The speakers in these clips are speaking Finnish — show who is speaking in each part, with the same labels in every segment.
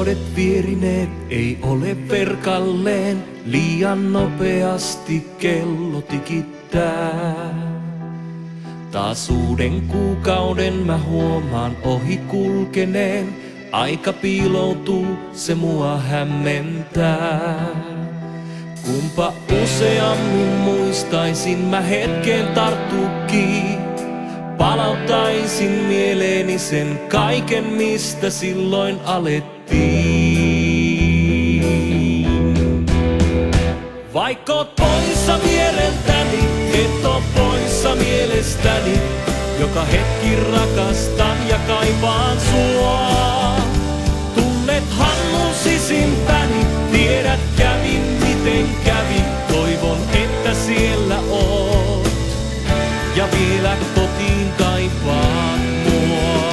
Speaker 1: Vuodet vierineet ei ole verkalleen, liian nopeasti kello tikittää. Taas uuden kuukauden mä huomaan ohi kulkeneen, aika piiloutuu, se mua hämmentää. Kumpa useammin muistaisin mä hetken tarttuukin, palauttaisin mieleeni sen kaiken, mistä silloin alettiin. Vaikka oot poissa viereltäni, et oo poissa mielestäni. Joka hetki rakastan ja kaipaan sua. Tunnethan mun sisimpäni, tiedät kävin miten kävi. Toivon, että siellä oot ja vielä kotiin kaipaat mua.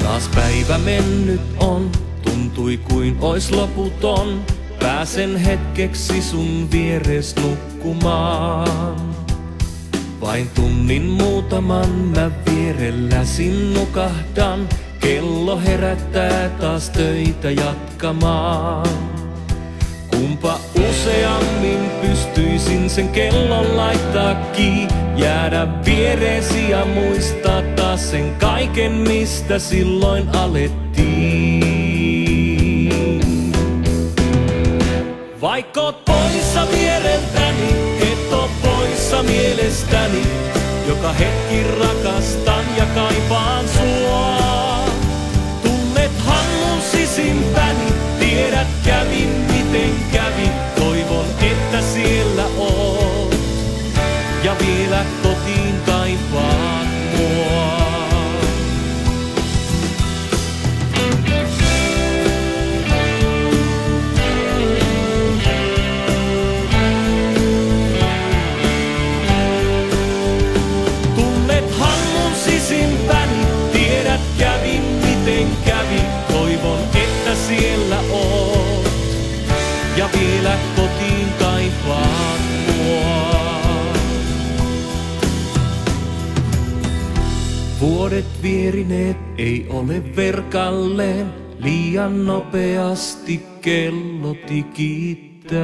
Speaker 1: Taas päivä mennyt on, tuntui kuin ois loputon. Pääsen hetkeksi sun vieres nukkumaan. Vain tunnin muutaman mä vierelläsi nukahdan. Kello herättää taas töitä jatkamaan. Kumpa useammin pystyisin sen kellon laittaakin, jäädä viereesi ja muistaa taas sen kaiken, mistä silloin alettiin. Vaikka oot poissa viereltäni, et oo poissa mielestäni. Joka hetki rakastan ja kaipaan sua. Tunnethan mun sisimpäni, tiedät kävin miten kävi. Toivon, että siellä oot ja vielä kotiin kaipaat mua. Tunnethan mun sisimpäni, tiedät kävin miten kävi. Toivon, että siellä oot ja vielä kotiin kaipaat mua. Vuodet vierineet ei ole verkalleen, liian nopeasti kello tikittää.